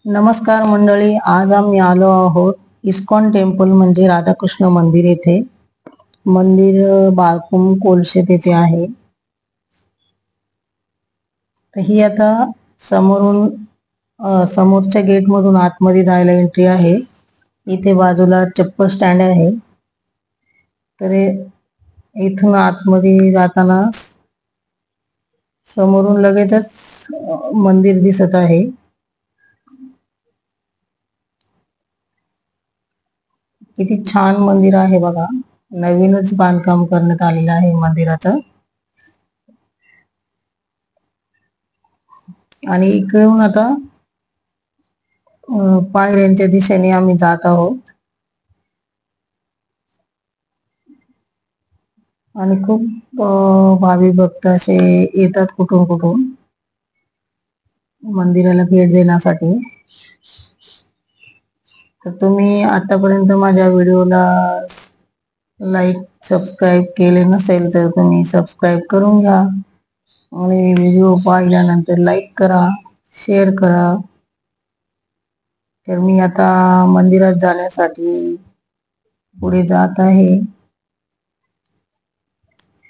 नमस्कार मंडळी, आज आम्ही आलो आहोत इस्कॉन टेम्पल म्हणजे राधाकृष्ण मंदिर येथे। मंदिर बाळकुम कोलशेत येथे आहे। तर ही आता समोरच्या गेट मधून आतमध्ये जायला एंट्री आहे। इथे बाजूला चप्पल स्टँड आहे। तर इथून आतमध्ये जाताना समोरून लगेचच मंदिर दिसत आहे। किती छान मंदिर आहे बघा, नवीनच बांधकाम करण्यात आलेलं आहे मंदिराचं। आणि इकडून आता पायऱ्यांच्या दिशेने आम्ही जात आहोत। आणि खूप भाविक भक्त असे येतात कुठून कुठून मंदिराला भेट देण्यासाठी। तर तुम्ही आतापर्यंत माझ्या व्हिडिओला लाईक सबस्क्राईब केले नसेल तर तुम्ही सबस्क्राईब करून घ्या आणि व्हिडिओ पाहिल्यानंतर लाईक करा, शेअर करा। तर मी आता मंदिरात जाण्यासाठी पुढे जात आहे।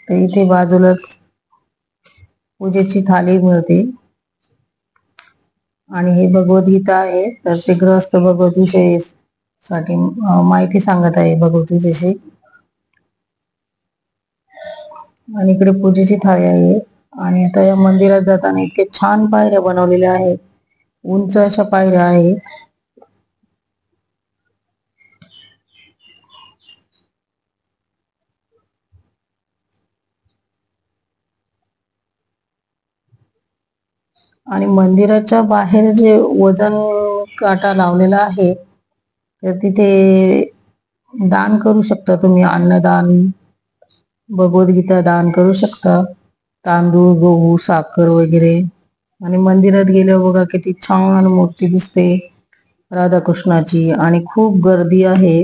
तर इथे बाजूलाच पूजेची थाली मिळते आणि हे भगवद्गीता आहे। तर ते गृहस्थ भगवद्गीतेसाठी माहिती सांगत आहे भगवद्गीतेची। आणि इकडे पूजेची थाळी आहे। आणि आता या मंदिरात जाताना इतके छान पायऱ्या बनवलेल्या आहेत, उंच अशा पायऱ्या आहेत। आणि मंदिराच्या बाहेर जे वजन काटा लावलेला आहे, तर तिथे दान करू शकता तुम्ही, अन्नदान, भगवद्गीता दान करू शकता, तांदूळ, गहू, साखर वगैरे। आणि मंदिरात गेल्यावर बघा किती छान मूर्ती दिसते राधाकृष्णाची, आणि खूप गर्दी आहे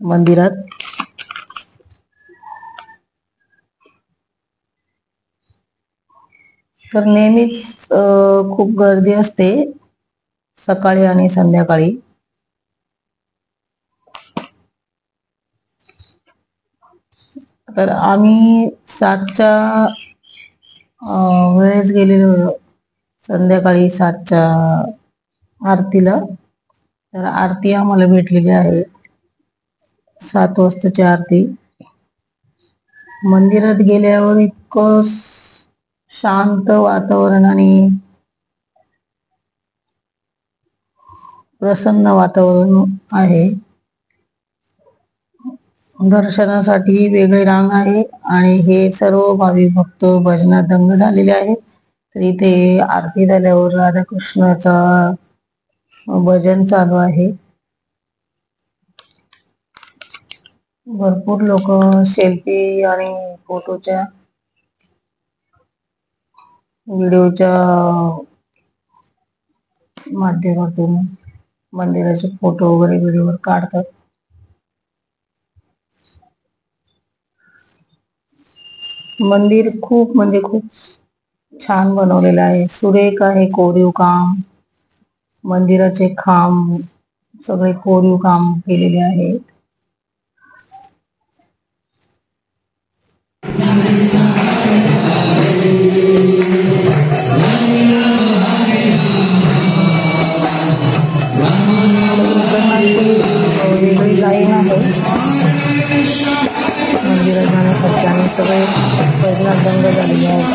मंदिरात। तर नेहमीच खूप गर्दी असते सकाळी आणि संध्याकाळी। तर आम्ही 7च्या वेळेस गेलेलो, संध्याकाळी 7च्या आरतीला। तर आरती आम्हाला भेटलेली आहे 7 वाजताची आरती। मंदिरात गेल्यावर इतकं शांत वातावरण आणि प्रसन्न वातावरण आहे। दर्शनासाठी वेगळी रांग आहे आणि हे सर्व भाविक भक्त भजनात दंग झालेले आहेत। तर इथे आरती झाल्यावर राधाकृष्णाचा भजन चालू आहे। भरपूर लोक सेल्फी आणि फोटोच्या, व्हिडिओच्या माध्यमातून मंदिराचे फोटो वगैरे व्हिडिओवर काढतात। मंदिर खूप म्हणजे खूप छान बनवलेलं आहे, सुरेख आहे कोरीव काम। मंदिराचे खांब सगळे कोरीव काम केलेले आहेत। वेगळी लाईन आहे मंदिरात जाण्यासाठी आणि सगळे भजनात दंग झालेले आहेत।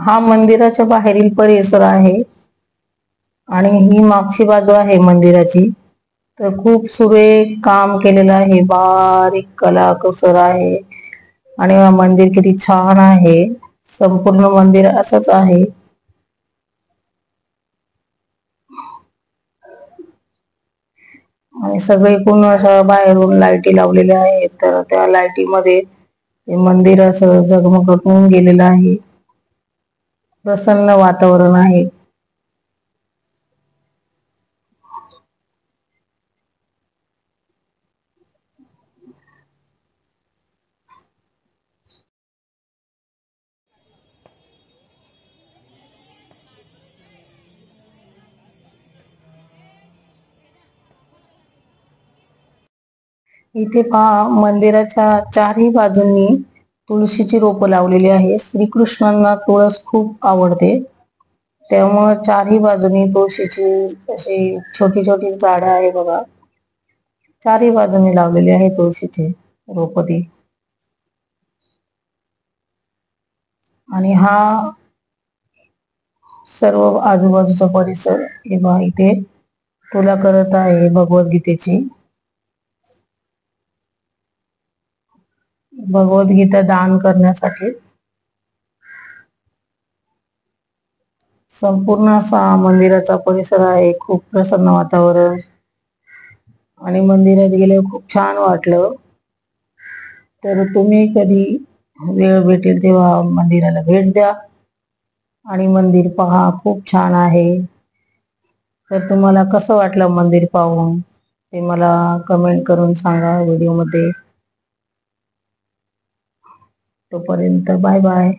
हा मंदिराच्या बाहेरील परिसर आहे आणि ही मागची बाजू आहे मंदिराची. तर खूप सुरेख काम केलेलं आहे, बारीक कलाकुसर आहे आणि मंदिर किती छान आहे. संपूर्ण मंदिर असंच आहे. आणि सगळीकडून असं बाहेरून लाईटी लावलेल्या आहेत, तर त्या लाईटीमध्ये हे मंदिर असं झगमगून होऊन गेलेलं आहे. प्रसन्न वातावरण आहे. इथे पहा, मंदिराच्या चारही बाजूंनी तुळशीची रोपं लावलेली आहे. श्रीकृष्णांना तुळस खूप आवडते, त्यामुळे चारही बाजूनी तुळशीची अशी छोटी छोटी झाडं आहे बघा. चारही बाजूनी लावलेली आहे तुळशीचे रोप ती. आणि हा सर्व आजूबाजूचा परिसर हे बघा, इथे तुला करत आहे भगवद्गीतेची. भगवद्गीता दान करण्यासाठी संपूर्ण असा मंदिराचा परिसर आहे. खूप प्रसन्न वातावरण आणि मंदिरात गेले खूप छान वाटलं. तर तुम्ही कधी वेळ भेटेल तेव्हा मंदिराला भेट द्या आणि मंदिर पहा, खूप छान आहे. तर तुम्हाला कसं वाटलं मंदिर पाहून ते मला कमेंट करून सांगा व्हिडिओमध्ये. तोपर्यंत बाय बाय.